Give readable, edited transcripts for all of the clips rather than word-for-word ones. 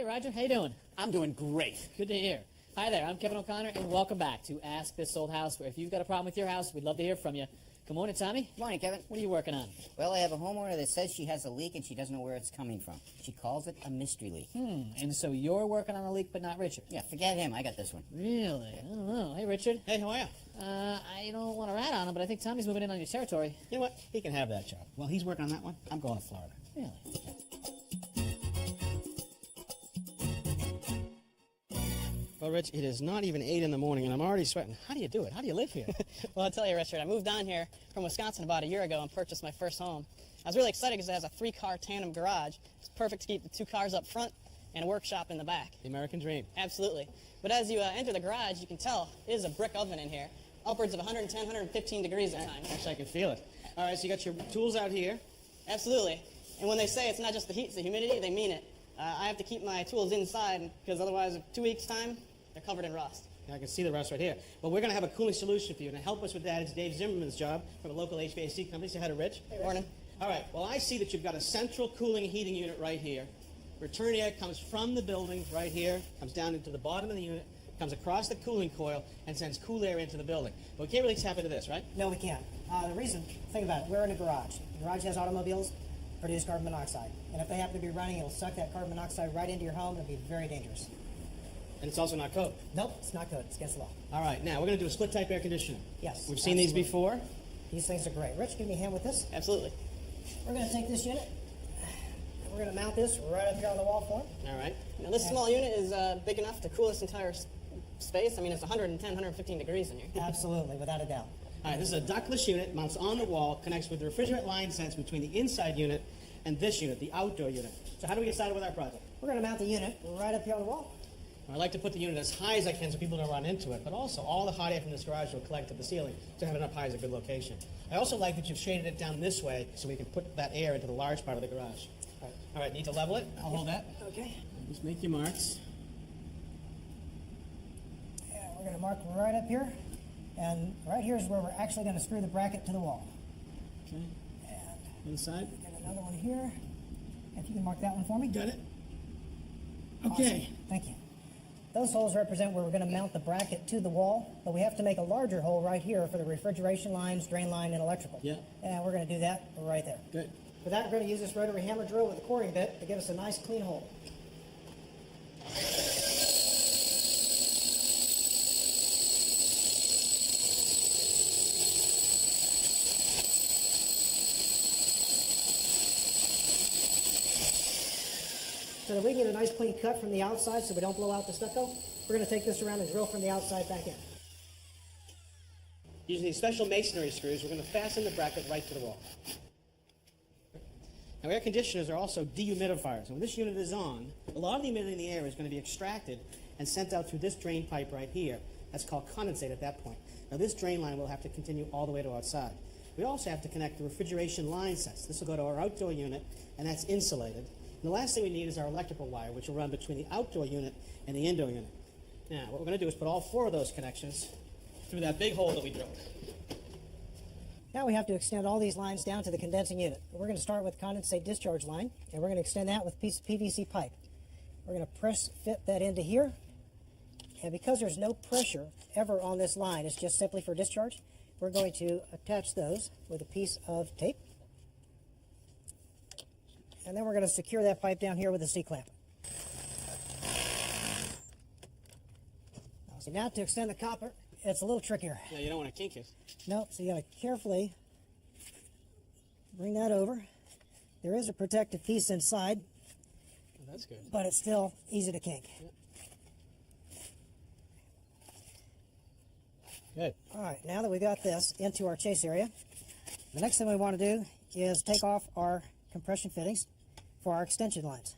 Hey, Roger. How you doing? I'm doing great. Good to hear. Hi there. I'm Kevin O'Connor, and welcome back to Ask This Old House, where if you've got a problem with your house, we'd love to hear from you. Good morning, Tommy. Morning, Kevin. What are you working on? Well, I have a homeowner that says she has a leak and she doesn't know where it's coming from. She calls it a mystery leak. And so you're working on a leak, but not Richard? Yeah, forget him. I got this one. Really? I don't know. Hey, Richard. Hey, how are you? I don't want to rat on him, but I think Tommy's moving in on your territory. You know what? He can have that job. While he's working on that one, I'm going to Florida. Really? Well, Rich, it is not even 8 in the morning, and I'm already sweating. How do you do it? How do you live here? Well, I'll tell you, Richard, I moved down here from Wisconsin about a year ago and purchased my first home. I was really excited because it has a 3-car tandem garage. It's perfect to keep the 2 cars up front and a workshop in the back. The American dream. Absolutely. But as you enter the garage, you can tell it is a brick oven in here, upwards of 110, 115 degrees at times. Actually, I can feel it. All right, so you got your tools out here. Absolutely. And when they say it's not just the heat, it's the humidity, they mean it. I have to keep my tools inside because otherwise, in 2 weeks' time, they're covered in rust. I can see the rust right here. Well, we're going to have a cooling solution for you. And to help us with that is Dave Zimmerman's job from a local HVAC company. Say hi to Rich. Hey, morning. All right, well, I see that you've got a central cooling and heating unit right here. Return air comes from the building right here, comes down into the bottom of the unit, comes across the cooling coil, and sends cool air into the building. But we can't really tap into this, right? No, we can't. Think about it, we're in a garage. The garage has automobiles, produce carbon monoxide. And if they happen to be running, it'll suck that carbon monoxide right into your home and it'll be very dangerous. And it's also not code. Nope, it's not good. It's against the law. All right, now we're going to do a split-type air conditioner. Yes. We've seen these before. These things are great. Rich, give me a hand with this. Absolutely. We're going to take this unit. We're going to mount this right up here on the wall for him. All right. Now, this small unit is big enough to cool this entire space. I mean, it's 110, 115 degrees in here. Absolutely, without a doubt. All right, this is a ductless unit, mounts on the wall, connects with the refrigerant line sets between the inside unit and this unit, the outdoor unit. So how do we get started with our project? We're going to mount the unit right up here on the wall. I like to put the unit as high as I can so people don't run into it, but also all the hot air from this garage will collect at the ceiling, so having it up high is a good location. I also like that you've shaded it down this way so we can put that air into the large part of the garage. All right, need to level it? I'll hold that. Okay. Just make your marks. Yeah, we're going to mark right up here. And right here is where we're actually going to screw the bracket to the wall. Okay. And Inside. get another one here. If you can mark that one for me. Got it. Awesome. Okay. Thank you. Those holes represent where we're going to mount the bracket to the wall, but we have to make a larger hole right here for the refrigeration lines, drain line, and electrical. Yeah. And we're going to do that right there. Good. For that, we're going to use this rotary hammer drill with a coring bit to give us a nice clean hole. So that we can get a nice clean cut from the outside so we don't blow out the stucco, we're going to take this around and drill from the outside back in. Using these special masonry screws, we're going to fasten the bracket right to the wall. Now, air conditioners are also dehumidifiers. And when this unit is on, a lot of the humidity in the air is going to be extracted and sent out through this drain pipe right here. That's called condensate at that point. Now, this drain line will have to continue all the way to outside. We also have to connect the refrigeration line sets. This will go to our outdoor unit, and that's insulated. And the last thing we need is our electrical wire, which will run between the outdoor unit and the indoor unit. Now, what we're going to do is put all 4 of those connections through that big hole that we drilled. Now we have to extend all these lines down to the condensing unit. We're going to start with condensate discharge line, and we're going to extend that with a piece of PVC pipe. We're going to press fit that into here, and because there's no pressure ever on this line, it's just simply for discharge, we're going to attach those with a piece of tape. And then we're going to secure that pipe down here with a C-clamp. So now to extend the copper, it's a little trickier. Yeah, you don't want to kink it. No, so you got to carefully bring that over. There is a protective piece inside, Oh, that's good. but it's still easy to kink. Good. All right, now that we got this into our chase area, the next thing we want to do is take off our compression fittings for our extension lines.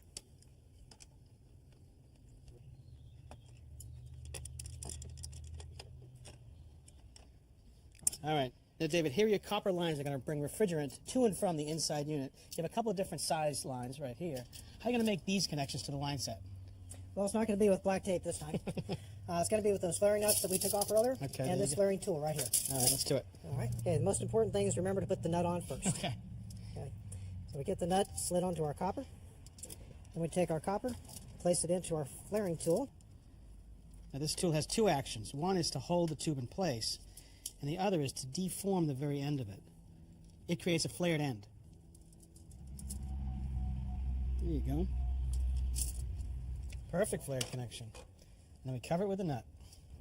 All right. Now, David, here your copper lines are going to bring refrigerant to and from the inside unit. You have a couple of different size lines right here. How are you going to make these connections to the line set? Well, it's not going to be with black tape this time. It's going to be with those flaring nuts that we took off earlier, Okay, and this flaring tool right here. All right, let's do it. All right. Okay, the most important thing is remember to put the nut on first. Okay. Okay. So we get the nut slid onto our copper. Then we take our copper, place it into our flaring tool. Now this tool has two actions. One is to hold the tube in place, and the other is to deform the very end of it. It creates a flared end. There you go. Perfect flared connection. And then we cover it with a nut.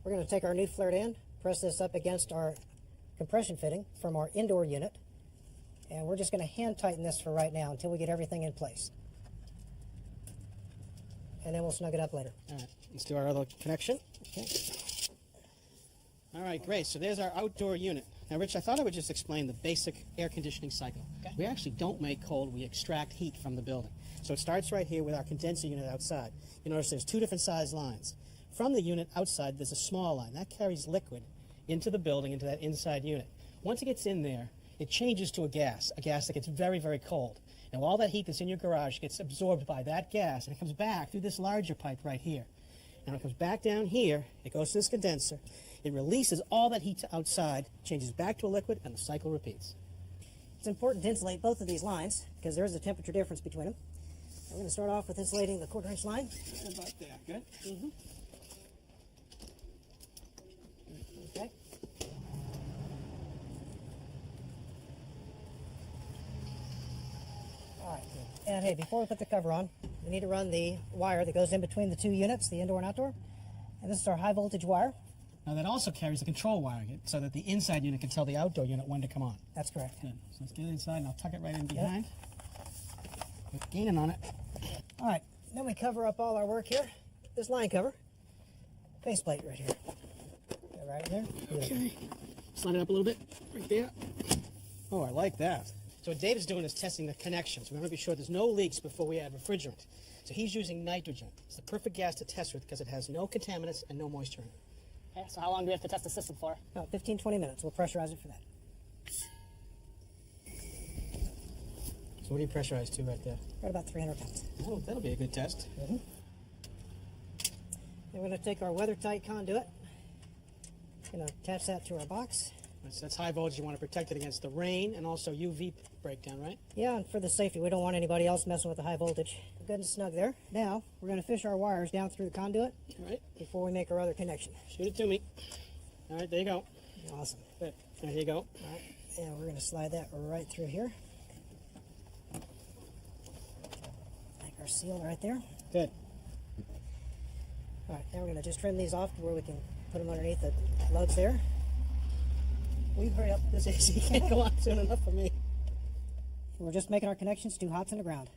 We're going to take our new flared end, press this up against our compression fitting from our indoor unit, and we're just going to hand tighten this for right now until we get everything in place. And then we'll snug it up later. All right, let's do our other connection. Okay. All right, great. So there's our outdoor unit. Now, Rich, I thought I would just explain the basic air conditioning cycle. Okay. We actually don't make cold, we extract heat from the building. So it starts right here with our condenser unit outside. You notice there's two different size lines. From the unit outside, there's a small line. That carries liquid into the building, into that inside unit. Once it gets in there, it changes to a gas that gets very, very cold. Now, all that heat that's in your garage gets absorbed by that gas, and it comes back through this larger pipe right here. And when it comes back down here, it goes to this condenser. It releases all that heat to outside, changes back to a liquid, and the cycle repeats. It's important to insulate both of these lines because there is a temperature difference between them. We're going to start off with insulating the 1/4-inch line. About there, good? Mm-hmm. Okay. All right, good. And hey, before we put the cover on, we need to run the wire that goes in between the two units, the indoor and outdoor. And this is our high voltage wire. Now that also carries a control wire so that the inside unit can tell the outdoor unit when to come on. That's correct. Good. So let's get it inside and I'll tuck it right in behind. With gaining on it. All right, then we cover up all our work here. This line cover, faceplate right here. Go right there. Okay. Slide it up a little bit, right there. Oh, I like that. So what David's doing is testing the connections. We want to be sure there's no leaks before we add refrigerant. So he's using nitrogen. It's the perfect gas to test with because it has no contaminants and no moisture in it. Okay, so how long do we have to test the system for? About 15, 20 minutes. We'll pressurize it for that. So what do you pressurize to right there? Right about 300 pounds. Oh, that'll be a good test. Mm-hmm. Then we're going to take our weather-tight conduit. Going to attach that to our box. That's high voltage. You want to protect it against the rain and also UV breakdown, right? Yeah, and for the safety, we don't want anybody else messing with the high voltage. Good and snug there. Now, we're going to fish our wires down through the conduit All right. before we make our other connection. Shoot it to me. All right, there you go. Awesome. Good. There you go. All right, and we're going to slide that right through here. Like our seal right there. Good. All right, now we're going to just trim these off to where we can put them underneath the lugs there. Will you hurry up? This AC can't go on soon enough for me. We're just making our connections to hots in the ground.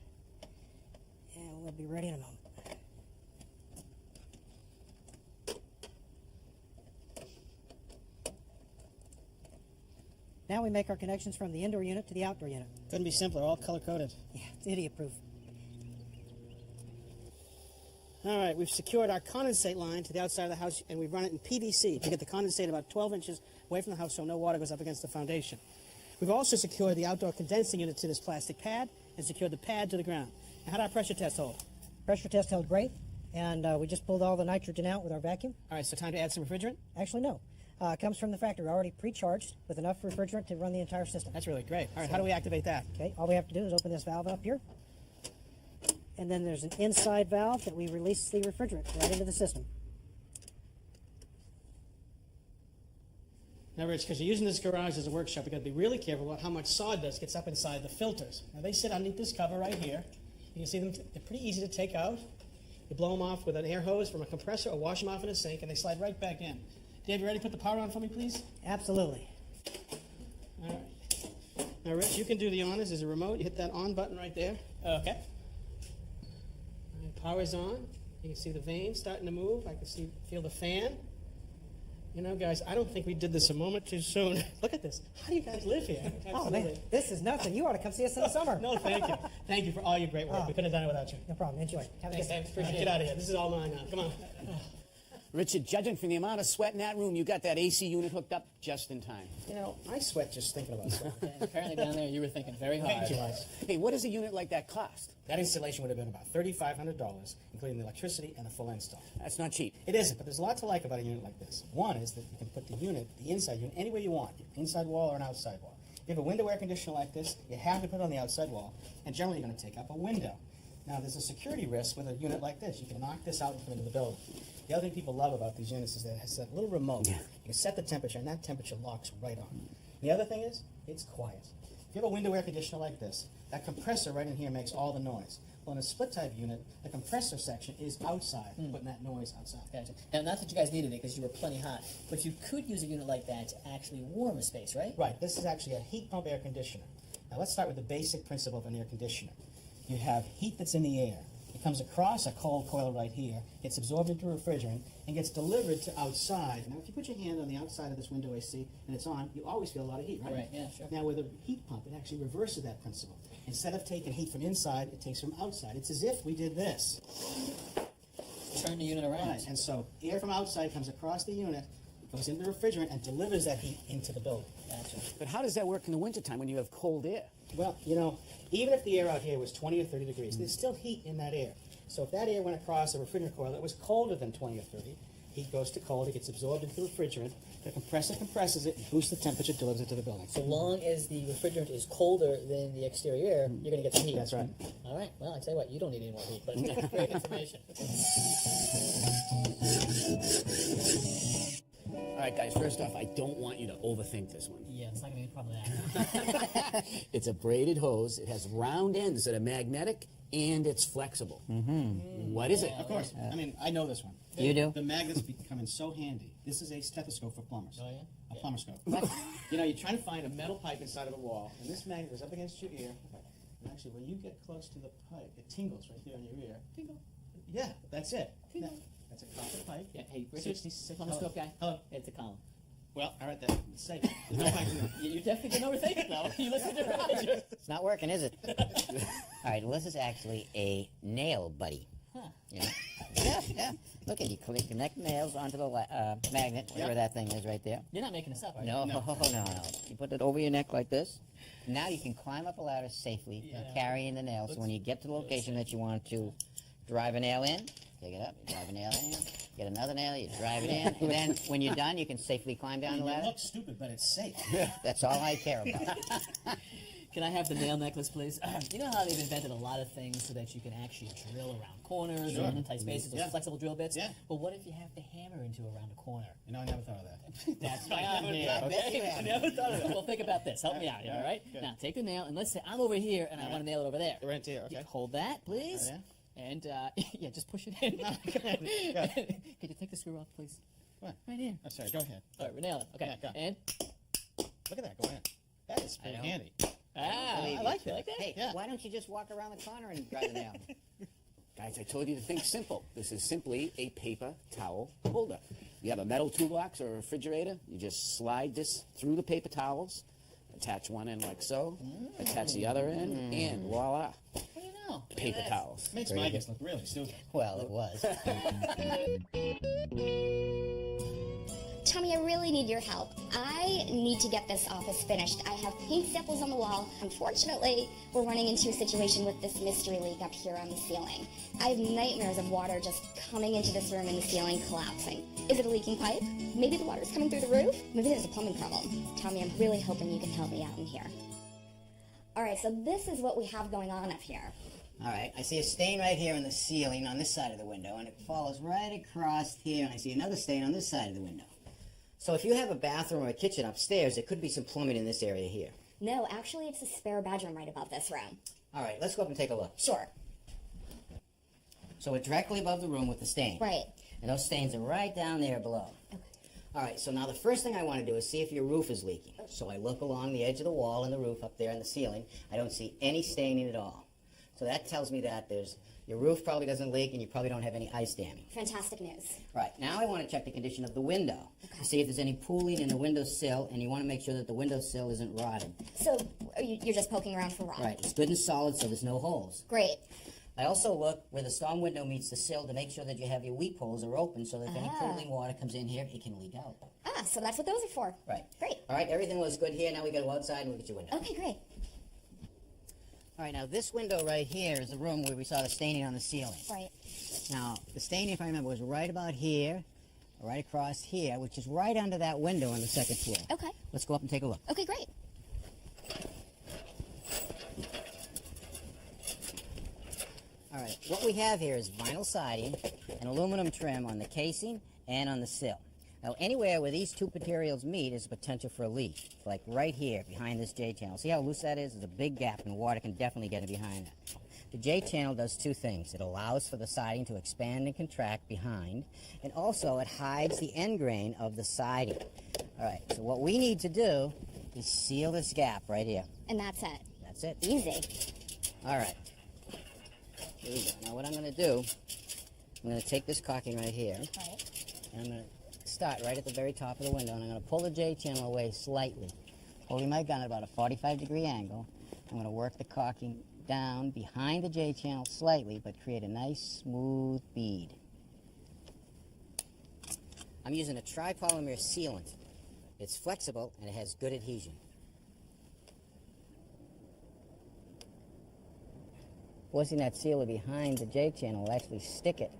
And we'll be ready in a moment. Now we make our connections from the indoor unit to the outdoor unit. Couldn't be simpler. All color-coded. Yeah, it's idiot-proof. All right, we've secured our condensate line to the outside of the house, and we've run it in PVC to get the condensate about 12 inches away from the house so no water goes up against the foundation. We've also secured the outdoor condensing unit to this plastic pad and secured the pad to the ground. Now, how did our pressure test hold? Pressure test held great, and we just pulled all the nitrogen out with our vacuum. All right, so time to add some refrigerant? Actually, no. It comes from the factory already pre-charged with enough refrigerant to run the entire system. That's really great. All right, how do we activate that? Okay, all we have to do is open this valve up here. And then there's an inside valve that we release the refrigerant right into the system. Now, Rich, because you're using this garage as a workshop, you've got to be really careful about how much sawdust gets up inside the filters. Now, they sit underneath this cover right here. You can see them. They're pretty easy to take out. You blow them off with an air hose from a compressor or wash them off in a sink, and they slide right back in. Dave, you ready to put the power on for me, please? Absolutely. All right. Now, Rich, you can do the honors. There's a remote. You hit that on button right there. Okay. All right, power's on. You can see the vanes starting to move. I can feel the fan. You know, guys, I don't think we did this a moment too soon. Look at this. How do you guys live here? Oh, man, this is nothing. You ought to come see us in the summer. No, thank you. Thank you for all your great work. We couldn't have done it without you. No problem. Enjoy. Have a Thanks, good Dave. Appreciate it. Get out of here. This is all mine now. Come on. Richard, judging from the amount of sweat in that room, you got that AC unit hooked up just in time. You know, I sweat just thinking about stuff. And apparently down there you were thinking very hard. Thank you, guys. Hey, what does a unit like that cost? That installation would have been about $3,500, including the electricity and the full install. That's not cheap. It isn't, but there's a lot to like about a unit like this. One is that you can put the unit, the inside unit, anywhere you want, inside wall or an outside wall. If you have a window air conditioner like this, you have to put it on the outside wall, and generally you're going to take up a window. Now, there's a security risk with a unit like this. You can knock this out and come into the building. The other thing people love about these units is that it has that little remote. You can set the temperature, and that temperature locks right on. The other thing is, it's quiet. If you have a window air conditioner like this, that compressor right in here makes all the noise. Well, in a split-type unit, the compressor section is outside, putting that noise outside. Gotcha. Now, not that you guys needed it because you were plenty hot, but you could use a unit like that to actually warm a space, right? Right. This is actually a heat pump air conditioner. Now, let's start with the basic principle of an air conditioner. You have heat that's in the air. It comes across a cold coil right here, gets absorbed into refrigerant, and gets delivered to outside. Now, if you put your hand on the outside of this window AC and it's on, you always feel a lot of heat, right? Right, yeah, sure. Now, with a heat pump, it actually reverses that principle. Instead of taking heat from inside, it takes from outside. It's as if we did this. Turn the unit around. Right, and so air from outside comes across the unit, goes into the refrigerant, and delivers that heat into the building. Gotcha. But how does that work in the wintertime when you have cold air? Well, you know, even if the air out here was 20 or 30 degrees, there's still heat in that air. So if that air went across a refrigerant coil that was colder than 20 or 30, heat goes to cold, it gets absorbed into the refrigerant, the compressor compresses it, boosts the temperature, delivers it to the building. So long as the refrigerant is colder than the exterior air, you're going to get the heat. That's right. All right. Well, I tell you what, you don't need any more heat, but great information. All right, guys, first off, I don't want you to overthink this one. Yeah, it's not going to be a problem with that. It's a braided hose. It has round ends that are magnetic, and it's flexible. What is it? Of course. I mean, I know this one. You do? The magnets become so handy. This is a stethoscope for plumbers. Oh, yeah? A plumber scope. You know, you're trying to find a metal pipe inside of a wall, and this magnet goes up against your ear. And actually, when you get close to the pipe, it tingles right there on your ear. Tingle. Yeah, that's it. Tingle. That's a copper pipe. Yeah, hey, Richard, 66. plumber scope guy. Hello. It's a column. Well, all right, then. It's safe. There's no pipe in there. You definitely didn't overthink it, though. You listened to Roger. It's not working, is it? All right, well, this is actually a nail buddy. Huh. Yeah. Yeah. Look at you connect nails onto the magnet, whatever that thing is right there. You're not making this up, are you? No. You put it over your neck like this. Now you can climb up a ladder safely, carrying the nail. So when you get to the location that you want to drive a nail in, take it up, you drive a nail in, get another nail, you drive it in, and then when you're done, you can safely climb down the It ladder. looks stupid, but it's safe. That's all I care about. Can I have the nail necklace, please? You know how they've invented a lot of things so that you can actually drill around corners or in tight spaces, those flexible drill bits? Yeah. But what if you have to hammer into around a corner? You know, I never thought of that. That's why I'm here, okay? I never thought of it. Well, think about this. Help me out here, all right? Good. Now, take the nail, and let's say I'm over here, and I want to nail it over there. Right here, okay. Hold that, please. Right And, yeah, just push it in. Yeah. Could you take the screw off, please? What? Right here. I'm sorry, go ahead. All right, we're nailing it. Okay. Yeah, go. And, Look at that, go ahead. That is pretty know. handy. I like that. Like that? Hey, Yeah. why don't you just walk around the corner and drive a nail? Guys, I told you to think simple. This is simply a paper towel holder. You have a metal toolbox or a refrigerator, you just slide this through the paper towels, attach one end like so, attach the other end, and voila, What do you know? paper towels. Makes my guess look really stupid. Well, it was. Tommy, I really need your help. I need to get this office finished. I have paint samples on the wall. Unfortunately, we're running into a situation with this mystery leak up here on the ceiling. I have nightmares of water just coming into this room and the ceiling collapsing. Is it a leaking pipe? Maybe the water's coming through the roof? Maybe there's a plumbing problem. Tommy, I'm really hoping you can help me out in here. All right, so this is what we have going on up here. All right, I see a stain right here in the ceiling on this side of the window, and it follows right across here, and I see another stain on this side of the window. So if you have a bathroom or a kitchen upstairs, there could be some plumbing in this area here. No, actually, it's a spare bedroom right above this room. All right, let's go up and take a look. Sure. So we're directly above the room with the stain. Right. And those stains are right down there below. Okay. All right, so now the first thing I want to do is see if your roof is leaking. So I look along the edge of the wall and the roof up there in the ceiling. I don't see any staining at all. So that tells me that your roof probably doesn't leak and you probably don't have any ice damming. Fantastic news. Right, now I want to check the condition of the window. To see if there's any pooling in the windowsill, and you want to make sure that the windowsill isn't rotted. So you're just poking around for rot? Right, it's good and solid so there's no holes. Great. I also look where the storm window meets the sill to make sure that you have your weep holes are open so that if any cooling water comes in here, it can leak out. Ah, so that's what those are for. Right. Great. All right, everything looks good here. Now we got to go outside and look at your window. Okay, great. All right, now this window right here is the room where we saw the staining on the ceiling. Right. Now, the staining, if I remember, was right about here, right across here, which is right under that window on the second floor. Okay. Let's go up and take a look. Okay, great. All right, what we have here is vinyl siding and aluminum trim on the casing and on the sill. Now, anywhere where these two materials meet is a potential for a leak, like right here behind this J-channel. See how loose that is? There's a big gap, and water can definitely get in behind that. The J-channel does two things. It allows for the siding to expand and contract behind, and also it hides the end grain of the siding. All right, so what we need to do is seal this gap right here. And that's it. That's it. Easy. All right. Here we go. Now what I'm going to do, I'm going to take this caulking right here, Right. and I'm going to start right at the very top of the window, and I'm going to pull the J-channel away slightly, holding my gun at about a 45-degree angle. I'm going to work the caulking down behind the J-channel slightly, but create a nice smooth bead. I'm using a tripolymer sealant. It's flexible and it has good adhesion. Forcing that sealer behind the J-channel will actually stick it.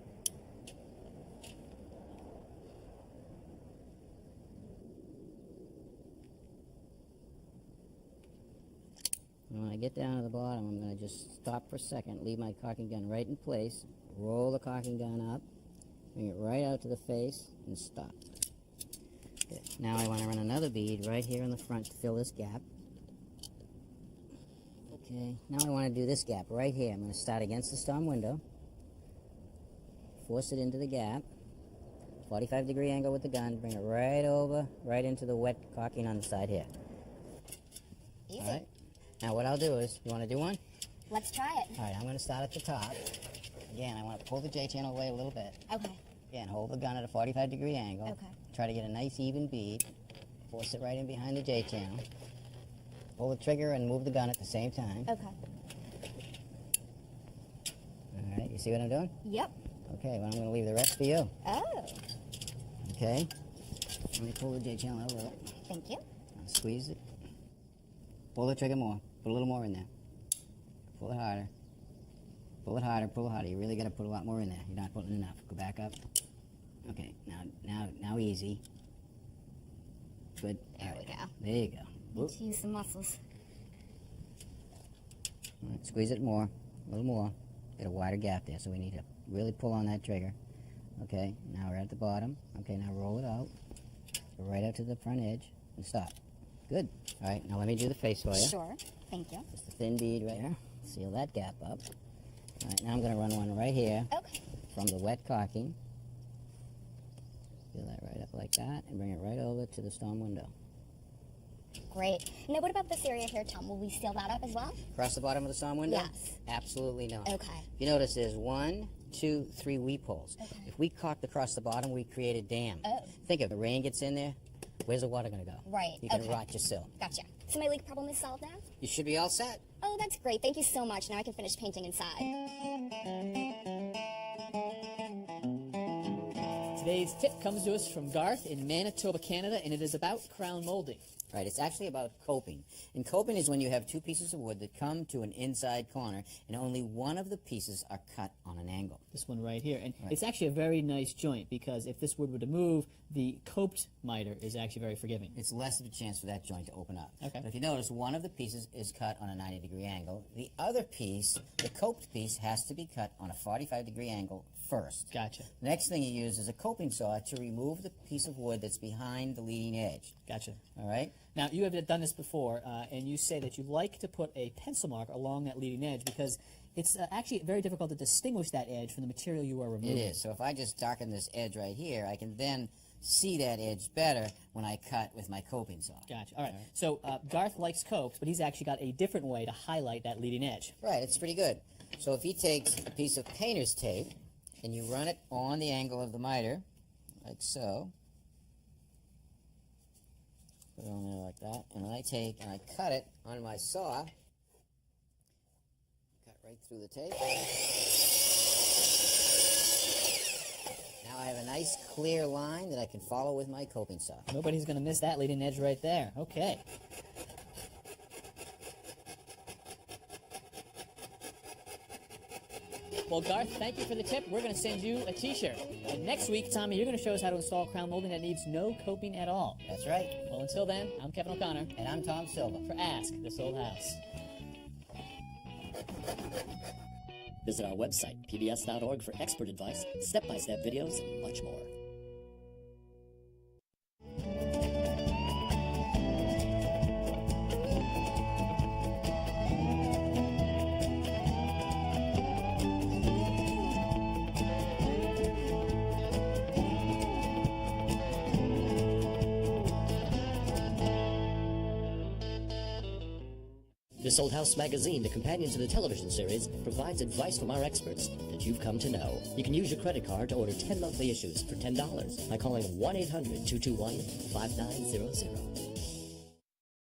And when I get down to the bottom, I'm going to just stop for a second, leave my caulking gun right in place, roll the caulking gun up, bring it right out to the face, and stop. Good. Now I want to run another bead right here in the front to fill this gap. Okay, now I want to do this gap right here. I'm going to start against the storm window, force it into the gap, 45-degree angle with the gun, bring it right over, right into the wet caulking on the side here. Easy. All right. Now what I'll do is, you want to do one? Let's try it. All right, I'm going to start at the top. Again, I want to pull the J-channel away a little bit. Okay. Again, hold the gun at a 45-degree angle. Okay. Try to get a nice even bead. Force it right in behind the J-channel. Pull the trigger and move the gun at the same time. Okay. All right, you see what I'm doing? Yep. Okay, well, I'm going to leave the rest for you. Oh. Okay? Let me pull the J-channel out a little. Thank you. I'll squeeze it. Pull the trigger more. Put a little more in there. Pull it harder. Pull it harder, pull it harder. You really got to put a lot more in there. You're not putting enough. Go back up. Okay, now easy. Good. There we go. There you go. Whoop. Need to use some muscles. All right, squeeze it more, a little more. Get a wider gap there, so we need to really pull on that trigger. Okay, now we're at the bottom. Okay, now roll it out. Go right out to the front edge and stop. Good. All right, now let me do the face for you. Sure. Thank you. Just a thin bead right here. Seal that gap up. All right, now I'm going to run one right here Okay. from the wet caulking. Seal that right up like that and bring it right over to the storm window. Great. Now, what about this area here, Tom? Will we seal that up as well? Across the bottom of the storm window? Yes. Absolutely not. Okay. You notice there's 1, 2, 3 weep holes. Okay. If we caulked across the bottom, we create a dam. Oh. Think of it, the rain gets in there, where's the water going to go? Right, You can okay. rot your sill. Gotcha. So my leak problem is solved now? You should be all set. Oh, that's great. Thank you so much. Now I can finish painting inside. Today's tip comes to us from Garth in Manitoba, Canada, and it is about crown molding. Right, it's actually about coping. And coping is when you have two pieces of wood that come to an inside corner and only one of the pieces are cut on an angle. This one right here. And Right. it's actually a very nice joint because if this wood were to move, the coped miter is actually very forgiving. It's less of a chance for that joint to open up. Okay. But if you notice, one of the pieces is cut on a 90-degree angle. The other piece, the coped piece, has to be cut on a 45-degree angle first. Gotcha. The next thing you use is a coping saw to remove the piece of wood that's behind the leading edge. Gotcha. All right? Now, you have done this before, and you say that you like to put a pencil mark along that leading edge because it's actually very difficult to distinguish that edge from the material you are removing. It is. So if I just darken this edge right here, I can then see that edge better when I cut with my coping saw. Gotcha. All right. So Garth likes copes, but he's actually got a different way to highlight that leading edge. Right, it's pretty good. So if he takes a piece of painter's tape and you run it on the angle of the miter, like so, put it on there like that, and then I take and I cut it on my saw, cut right through the tape. Now I have a nice clear line that I can follow with my coping saw. Nobody's going to miss that leading edge right there. Okay. Well, Garth, thank you for the tip. We're going to send you a t-shirt. And next week, Tommy, you're going to show us how to install crown molding that needs no coping at all. That's right. Well, until then, I'm Kevin O'Connor And I'm Tom Silva. for Ask This Old House. Visit our website, pbs.org, for expert advice, step-by-step videos, and much more. This Old House magazine, the companion to the television series, provides advice from our experts that you've come to know. You can use your credit card to order 10 monthly issues for $10 by calling 1-800-221-5900.